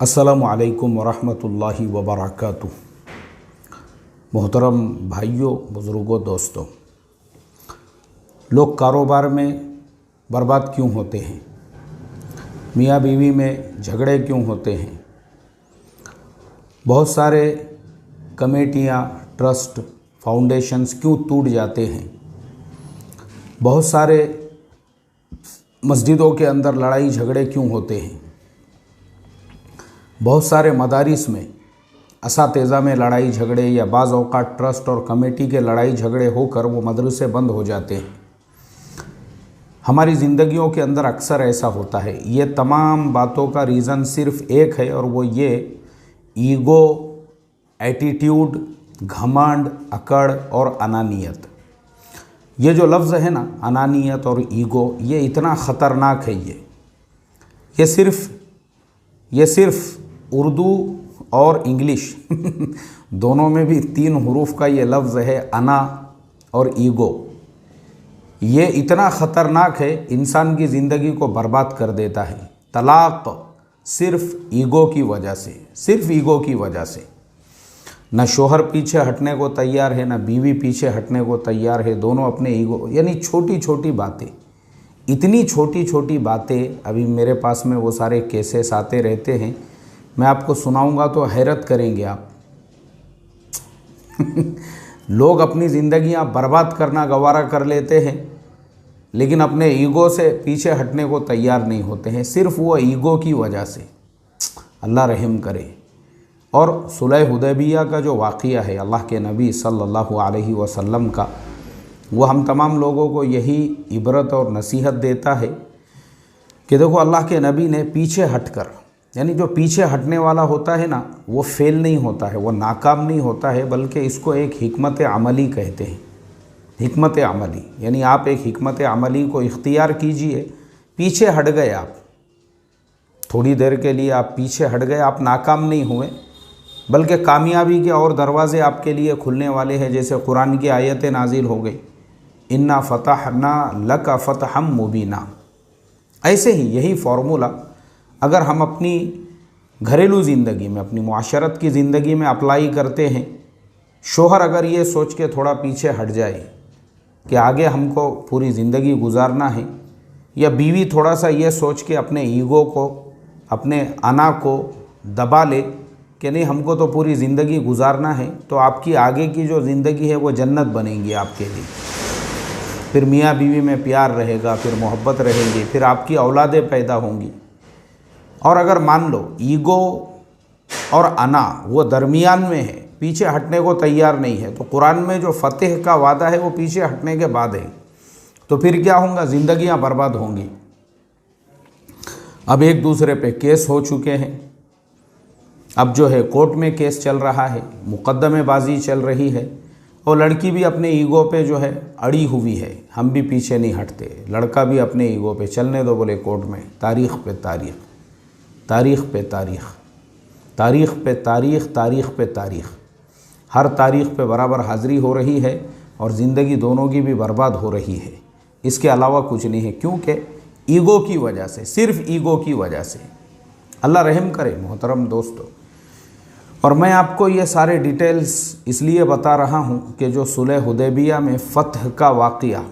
अस्सलामु अलैकुम वरहमतुल्लाहि वबरकातुह। मोहतरम भाइयों, बुज़ुर्गों, दोस्तों, लोग कारोबार में बर्बाद क्यों होते हैं? मियाँ बीवी में झगड़े क्यों होते हैं? बहुत सारे कमेटियाँ, ट्रस्ट, फाउंडेशंस क्यों टूट जाते हैं? बहुत सारे मस्जिदों के अंदर लड़ाई झगड़े क्यों होते हैं? बहुत सारे मदारिस में असातिज़ा में लड़ाई झगड़े या बाज़ औक़ात ट्रस्ट और कमेटी के लड़ाई झगड़े होकर वो मदरसे बंद हो जाते हैं। हमारी ज़िंदगियों के अंदर अक्सर ऐसा होता है। ये तमाम बातों का रीज़न सिर्फ़ एक है और वो ये ईगो, एटीट्यूड, घमंड, अकड़ और अनानियत। ये जो लफ्ज़ है ना, अनानियत और ईगो, ये इतना ख़तरनाक है। ये सिर्फ़ उर्दू और इंग्लिश दोनों में भी 3 हुरूफ का ये लफ्ज़ है, अना और ईगो। ये इतना ख़तरनाक है, इंसान की ज़िंदगी को बर्बाद कर देता है। तलाक़ सिर्फ़ ईगो की वजह से, सिर्फ़ ईगो की वजह से। न शोहर पीछे हटने को तैयार है, न बीवी पीछे हटने को तैयार है। दोनों अपने ईगो, यानी छोटी छोटी बातें, इतनी छोटी छोटी बातें। अभी मेरे पास में वो सारे केसेस आते रहते हैं, मैं आपको सुनाऊंगा तो हैरत करेंगे आप। लोग अपनी ज़िंदगियां बर्बाद करना गवारा कर लेते हैं, लेकिन अपने ईगो से पीछे हटने को तैयार नहीं होते हैं, सिर्फ वो ईगो की वजह से। अल्लाह रहम करे। और सुलह हुदैबिया का जो वाक़िया है अल्लाह के नबी सल्लल्लाहु अलैहि वसल्लम का, वो हम तमाम लोगों को यही इबरत और नसीहत देता है कि देखो, अल्लाह के नबी ने पीछे हटकर, यानी जो पीछे हटने वाला होता है ना, वो फेल नहीं होता है, वो नाकाम नहीं होता है, बल्कि इसको एक हिकमत अमली कहते हैं। हिकमत अमली यानी आप एक हिकमत अमली को इख्तियार कीजिए। पीछे हट गए आप, थोड़ी देर के लिए आप पीछे हट गए, आप नाकाम नहीं हुए, बल्कि कामयाबी के और दरवाज़े आपके लिए खुलने वाले हैं। जैसे कुरान की आयतें नाजिल हो गई, इन्ना फ़तहना लका फ़तहम मुबीना। ऐसे ही यही फार्मूला अगर हम अपनी घरेलू ज़िंदगी में, अपनी मुआशरत की ज़िंदगी में अप्लाई करते हैं, शोहर अगर ये सोच के थोड़ा पीछे हट जाए कि आगे हमको पूरी ज़िंदगी गुजारना है, या बीवी थोड़ा सा ये सोच के अपने ईगो को, अपने अना को दबा ले कि नहीं, हमको तो पूरी ज़िंदगी गुजारना है, तो आपकी आगे की जो ज़िंदगी है वो जन्नत बनेगी आपके लिए। फिर मियाँ बीवी में प्यार रहेगा, फिर मोहब्बत रहेगी, फिर आपकी औलादें पैदा होंगी। और अगर मान लो ईगो और अना वो दरमियान में है, पीछे हटने को तैयार नहीं है, तो कुरान में जो फ़तेह का वादा है वो पीछे हटने के बाद है, तो फिर क्या होगा? ज़िंदगियां बर्बाद होंगी। अब एक दूसरे पे केस हो चुके हैं, अब जो है कोर्ट में केस चल रहा है, मुकद्दमेबाजी चल रही है, और लड़की भी अपने ईगो पे जो है अड़ी हुई है, हम भी पीछे नहीं हटते। लड़का भी अपने ईगो पे, चलने दो बोले कोर्ट में, तारीख़ पे तारीख़, तारीख़ पे तारीख़, तारीख़ पे तारीख़, तारीख़ पे तारीख़, हर तारीख़ पे बराबर हाज़िरी हो रही है, और ज़िंदगी दोनों की भी बर्बाद हो रही है। इसके अलावा कुछ नहीं है, क्योंकि ईगो की वजह से, सिर्फ़ ईगो की वजह से। अल्लाह रहम करे मोहतरम दोस्तों। और मैं आपको ये सारे डिटेल्स इसलिए बता रहा हूँ कि जो सुलह हुदैबिया में फ़तह का वाक़िया,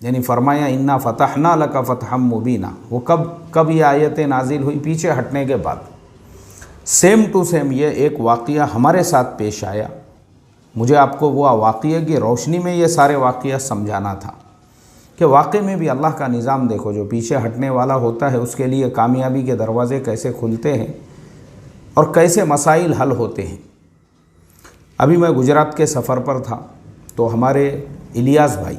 यानी फरमाया इन्ना फ़तहना लका फ़तहम मुबीना, वो कब ये आयतें नाजिल हुई? पीछे हटने के बाद। सेम टू सेम ये एक वाक़िया हमारे साथ पेश आया। मुझे आपको वो वाक़िया की रोशनी में ये सारे वाक़िया समझाना था कि वाक़ई में भी अल्लाह का निज़ाम देखो, जो पीछे हटने वाला होता है उसके लिए कामयाबी के दरवाज़े कैसे खुलते हैं और कैसे मसाइल हल होते हैं। अभी मैं गुजरात के सफ़र पर था, तो हमारे इलियास भाई,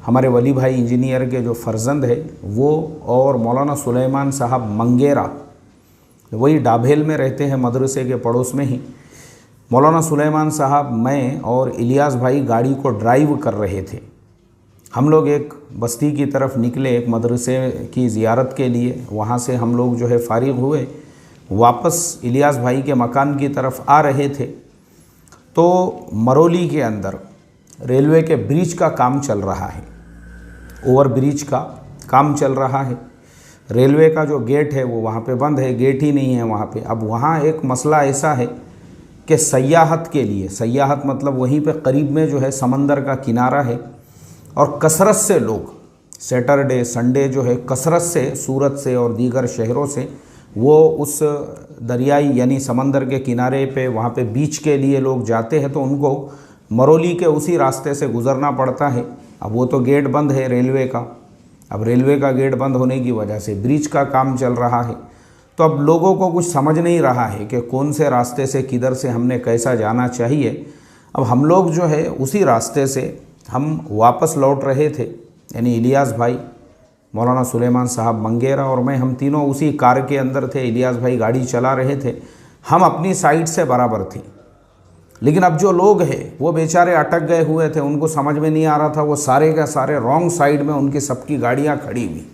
हमारे वली भाई इंजीनियर के जो फ़र्जंद है, वो और मौलाना सुलेमान साहब मंगेरा, वही डाभेल में रहते हैं, मदरसे के पड़ोस में ही। मौलाना सुलेमान साहब, मैं और इलियास भाई गाड़ी को ड्राइव कर रहे थे। हम लोग एक बस्ती की तरफ निकले, एक मदरसे की ज़ियारत के लिए। वहाँ से हम लोग जो है फ़ारिग हुए, वापस इलियास भाई के मकान की तरफ आ रहे थे, तो मरोली के अंदर रेलवे के ब्रिज का काम चल रहा है, ओवर ब्रिज का काम चल रहा है। रेलवे का जो गेट है वो वहाँ पे बंद है, गेट ही नहीं है वहाँ पे। अब वहाँ एक मसला ऐसा है कि सयाहत के लिए, सयाहत मतलब वहीं पे करीब में जो है समंदर का किनारा है और कसरत से लोग सैटरडे संडे जो है कसरत से सूरत से और दीगर शहरों से वो उस दरियाई यानी समंदर के किनारे पे वहाँ पे बीच के लिए लोग जाते हैं, तो उनको मरोली के उसी रास्ते से गुज़रना पड़ता है। अब वो तो गेट बंद है रेलवे का, अब रेलवे का गेट बंद होने की वजह से ब्रिज का काम चल रहा है, तो अब लोगों को कुछ समझ नहीं रहा है कि कौन से रास्ते से किधर से हमने कैसा जाना चाहिए। अब हम लोग जो है उसी रास्ते से हम वापस लौट रहे थे, यानी इलियास भाई, मौलाना सुलेमान साहब मंगेरा और मैं, हम तीनों उसी कार के अंदर थे। इलियास भाई गाड़ी चला रहे थे, हम अपनी साइड से बराबर थी, लेकिन अब जो लोग हैं वो बेचारे अटक गए हुए थे, उनको समझ में नहीं आ रहा था, वो सारे का सारे रॉन्ग साइड में उनकी सबकी गाड़ियाँ खड़ी हुई।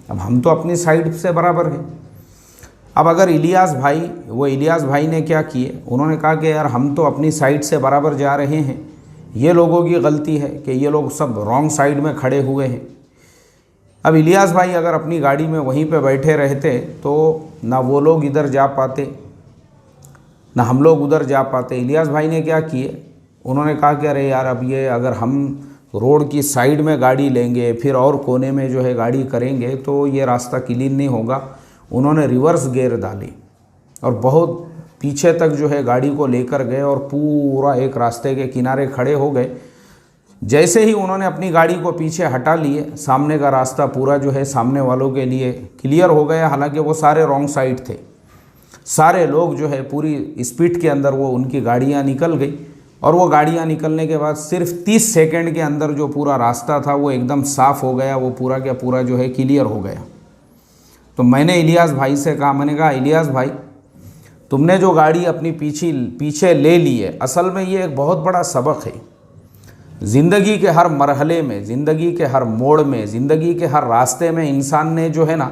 अब हम तो अपनी साइड से बराबर हैं। अब अगर इलियास भाई ने क्या किए, उन्होंने कहा कि यार हम तो अपनी साइड से बराबर जा रहे हैं, ये लोगों की गलती है कि ये लोग सब रॉन्ग साइड में खड़े हुए हैं। अब इलियास भाई अगर अपनी गाड़ी में वहीं पे बैठे रहते तो ना वो लोग इधर जा पाते ना हम लोग उधर जा पाते। इलियास भाई ने क्या किए, उन्होंने कहा कि अरे यार अब ये अगर हम रोड की साइड में गाड़ी लेंगे फिर और कोने में जो है गाड़ी करेंगे तो ये रास्ता क्लीन नहीं होगा। उन्होंने रिवर्स गियर डाली और बहुत पीछे तक जो है गाड़ी को लेकर गए और पूरा एक रास्ते के किनारे खड़े हो गए। जैसे ही उन्होंने अपनी गाड़ी को पीछे हटा लिए, सामने का रास्ता पूरा जो है सामने वालों के लिए क्लियर हो गया। हालांकि वो सारे रॉन्ग साइड थे, सारे लोग जो है पूरी स्पीड के अंदर वो उनकी गाड़ियाँ निकल गई और वो गाड़ियाँ निकलने के बाद सिर्फ 30 सेकंड के अंदर जो पूरा रास्ता था वो एकदम साफ़ हो गया, वो पूरा का पूरा जो है क्लियर हो गया। तो मैंने इलियास भाई से कहा, मैंने कहा इलियास भाई तुमने जो गाड़ी अपनी पीछे ले ली है, असल में ये एक बहुत बड़ा सबक है। ज़िंदगी के हर मरहले में, ज़िंदगी के हर मोड़ में, ज़िंदगी के हर रास्ते में इंसान ने जो है ना,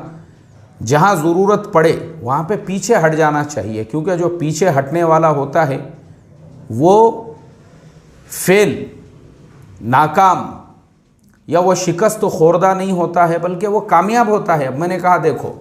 जहाँ ज़रूरत पड़े वहाँ पे पीछे हट जाना चाहिए, क्योंकि जो पीछे हटने वाला होता है वो फेल, नाकाम या वो शिकस्त खोरदा नहीं होता है, बल्कि वो कामयाब होता है। अब मैंने कहा देखो,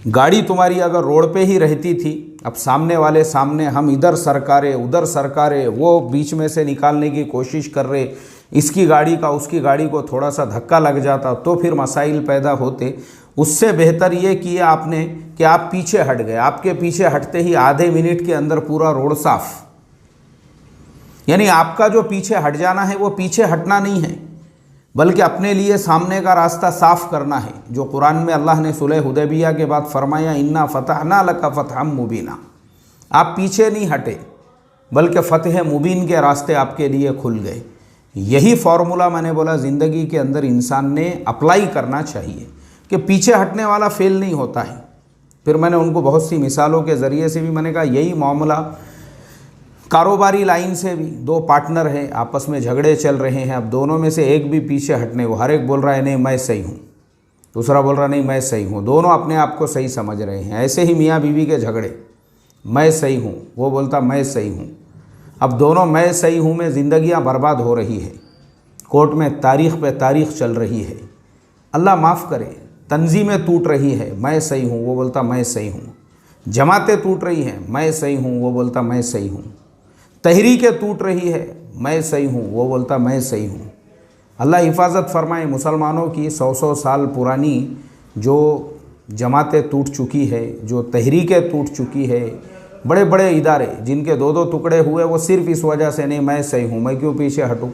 गाड़ी तुम्हारी अगर रोड पे ही रहती थी, अब सामने वाले सामने हम इधर सरकारे उधर सरकारे, वो बीच में से निकालने की कोशिश कर रहे, इसकी गाड़ी का उसकी गाड़ी को थोड़ा सा धक्का लग जाता तो फिर मसाइल पैदा होते। उससे बेहतर ये किया आपने कि आप पीछे हट गए। आपके पीछे हटते ही आधे मिनट के अंदर पूरा रोड साफ। यानी आपका जो पीछे हट जाना है वो पीछे हटना नहीं है, बल्कि अपने लिए सामने का रास्ता साफ करना है। जो कुरान में अल्लाह ने सुलह हुदैबिया के बाद फरमाया, इन्ना फतहना लका फतहम मुबीना, आप पीछे नहीं हटे बल्कि फ़तह मुबीन के रास्ते आपके लिए खुल गए। यही फार्मूला मैंने बोला ज़िंदगी के अंदर इंसान ने अप्लाई करना चाहिए कि पीछे हटने वाला फेल नहीं होता है। फिर मैंने उनको बहुत सी मिसालों के ज़रिए से भी मैंने कहा यही मामला कारोबारी लाइन से भी, दो पार्टनर हैं आपस में झगड़े चल रहे हैं, अब दोनों में से एक भी पीछे हटने को, हर एक बोल रहा है नहीं मैं सही हूँ, दूसरा बोल रहा नहीं मैं सही हूँ, दोनों अपने आप को सही समझ रहे हैं। ऐसे ही मियाँ बीवी के झगड़े, मैं सही हूँ, वो बोलता मैं सही हूँ। अब दोनों मैं सही हूँ में ज़िंदगियाँ बर्बाद हो रही है, कोर्ट में तारीख़ पे तारीख़ चल रही है, अल्लाह माफ़ करे, तंजीमें टूट रही है, मैं सही हूँ, वो बोलता मैं सही हूँ, जमातें टूट रही हैं, मैं सही हूँ, वो बोलता मैं सही हूँ, तहरीकें टूट रही है, मैं सही हूँ, वो बोलता मैं सही हूँ। अल्लाह हिफाजत फरमाए मुसलमानों की 100 साल पुरानी जो जमातें टूट चुकी है, जो तहरीकें टूट चुकी है, बड़े बड़े इदारे जिनके दो टुकड़े हुए, वो सिर्फ इस वजह से नहीं मैं सही हूँ, मैं क्यों पीछे हटूँ।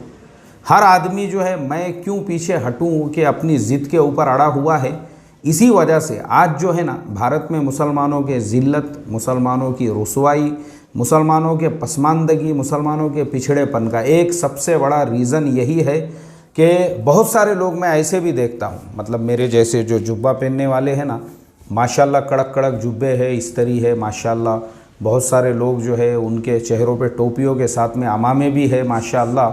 हर आदमी जो है मैं क्यों पीछे हटूँ कि अपनी ज़िद के ऊपर अड़ा हुआ है। इसी वजह से आज जो है ना भारत में मुसलमानों के ज़िल्लत, मुसलमानों की रुसवाई, मुसलमानों के पसमानदगी, मुसलमानों के पिछड़ेपन का एक सबसे बड़ा रीज़न यही है कि बहुत सारे लोग मैं ऐसे भी देखता हूँ, मतलब मेरे जैसे जो जुब्बा पहनने वाले हैं ना, माशाल्लाह कड़क कड़क जुब्बे है, इस्तरी है माशाल्लाह। बहुत सारे लोग जो है उनके चेहरों पे टोपियों के साथ में अमामे भी है माशाल्लाह,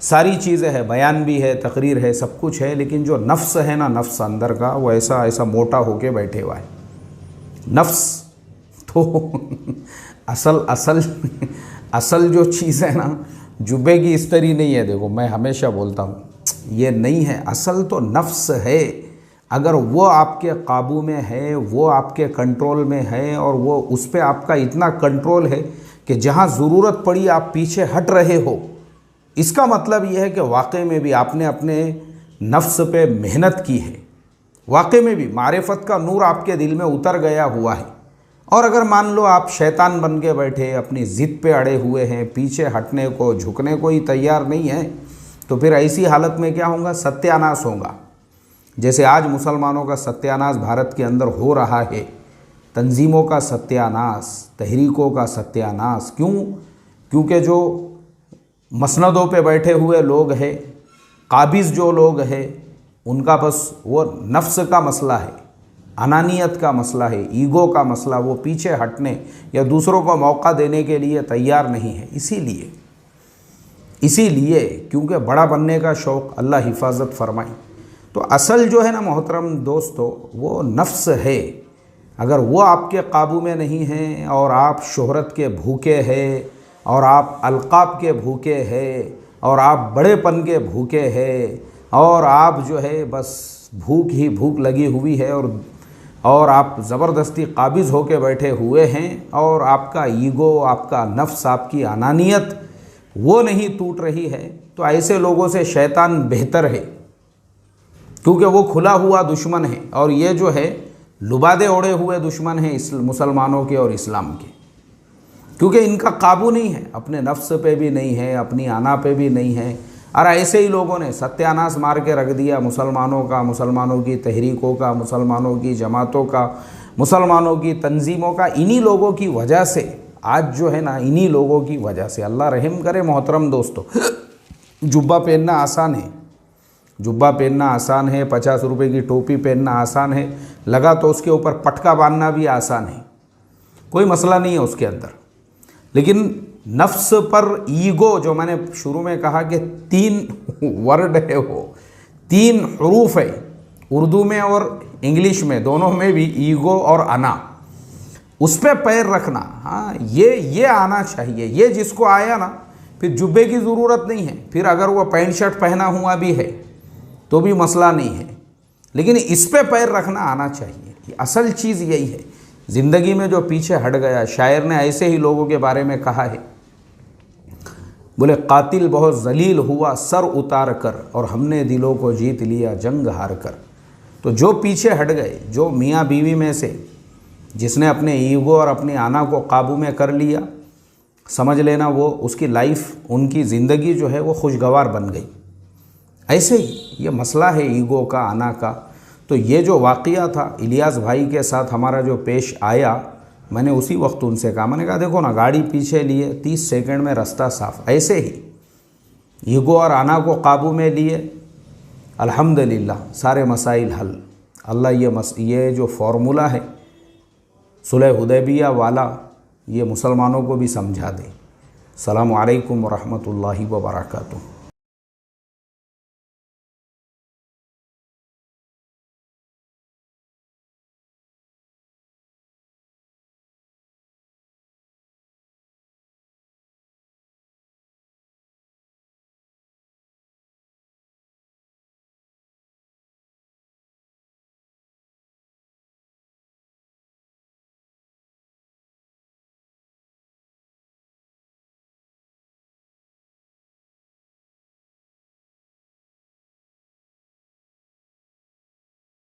सारी चीज़ें हैं, बयान भी है, तकरीर है, सब कुछ है। लेकिन जो नफ्स है ना, नफ्स अंदर का, वो ऐसा ऐसा मोटा होके बैठे हुआ है नफ्स। तो असल जो चीज़ है ना, जुब्बे की इस्तरी नहीं है। देखो मैं हमेशा बोलता हूँ ये नहीं है, असल तो नफ्स है। अगर वो आपके काबू में है, वो आपके कंट्रोल में है और वो उस पर आपका इतना कंट्रोल है कि जहाँ ज़रूरत पड़ी आप पीछे हट रहे हो, इसका मतलब ये है कि वाकई में भी आपने अपने नफ्स पे मेहनत की है, वाकई में भी मारिफत का नूर आपके दिल में उतर गया हुआ है। और अगर मान लो आप शैतान बन के बैठे, अपनी ज़िद पे अड़े हुए हैं, पीछे हटने को झुकने को ही तैयार नहीं है, तो फिर ऐसी हालत में क्या होगा? सत्यानाश होगा। जैसे आज मुसलमानों का सत्यानाश भारत के अंदर हो रहा है, तंजीमों का सत्यानाश, तहरीकों का सत्यानाश। क्यों? क्योंकि जो मसनदों पे बैठे हुए लोग हैं, काबिज़ जो लोग हैं, उनका बस वो नफ्स का मसला है, अनानियत का मसला है, ईगो का मसला, वो पीछे हटने या दूसरों को मौका देने के लिए तैयार नहीं है। इसीलिए क्योंकि बड़ा बनने का शौक़, अल्लाह हिफाजत फरमाए। तो असल जो है ना मोहतरम दोस्तों, वो नफ्स है। अगर वो आपके काबू में नहीं है और आप शोहरत के भूखे हैं और आप अलक़ाब के भूखे हैं और आप बड़ेपन के भूखे हैं और आप जो है बस भूख ही भूख लगी हुई है और आप ज़बरदस्ती काबिज़ होके बैठे हुए हैं और आपका ईगो, आपका नफ्स, आपकी अनानियत वो नहीं टूट रही है, तो ऐसे लोगों से शैतान बेहतर है, क्योंकि वो खुला हुआ दुश्मन है और ये जो है लुबादे ओढ़े हुए दुश्मन हैं मुसलमानों के और इस्लाम के। क्योंकि इनका काबू नहीं है, अपने नफ्स पे भी नहीं है, अपनी आना पे भी नहीं है। और ऐसे ही लोगों ने सत्यानाश मार के रख दिया मुसलमानों का, मुसलमानों की तहरीकों का, मुसलमानों की जमातों का, मुसलमानों की तंजीमों का। इन्हीं लोगों की वजह से आज जो है ना, इन्हीं लोगों की वजह से, अल्लाह रहम करे मोहतरम दोस्तों। जुब्बा पहनना आसान है, जुब्बा पहनना आसान है, 50 रुपये की टोपी पहनना आसान है, लगा तो उसके ऊपर पटका बांधना भी आसान है, कोई मसला नहीं है उसके अंदर। लेकिन नफ्स पर ईगो, जो मैंने शुरू में कहा कि 3 वर्ड है, वो 3 हरूफ है, उर्दू में और इंग्लिश में, दोनों में भी ईगो और अना, उस पर पैर रखना। हाँ, ये आना चाहिए। ये जिसको आया ना, फिर जुब्बे की ज़रूरत नहीं है, फिर अगर वो पैंट शर्ट पहना हुआ भी है तो भी मसला नहीं है, लेकिन इस पे पैर रखना आना चाहिए। असल चीज़ यही है। ज़िंदगी में जो पीछे हट गया, शायर ने ऐसे ही लोगों के बारे में कहा है, बोले कातिल बहुत जलील हुआ सर उतार कर और हमने दिलों को जीत लिया जंग हार कर। तो जो पीछे हट गए, जो मियाँ बीवी में से जिसने अपने ईगो और अपनी आना को काबू में कर लिया, समझ लेना वो उसकी लाइफ, उनकी ज़िंदगी जो है वो खुशगवार बन गई। ऐसे ही ये मसला है ईगो का, आना का। तो ये जो वाक़या था इलियास भाई के साथ हमारा जो पेश आया, मैंने उसी वक्त उनसे कहा, मैंने कहा देखो ना, गाड़ी पीछे लिए 30 सेकंड में रास्ता साफ। ऐसे ही ईगो और आना को काबू में लिए, अल्हम्दुलिल्लाह सारे मसाइल हल। अल्लाह ये जो फार्मूला है सुलह हुदैबिया वाला, ये मुसलमानों को भी समझा दे। अस्सलामु अलैकुम व रहमतुल्लाहि व बरकातुहू।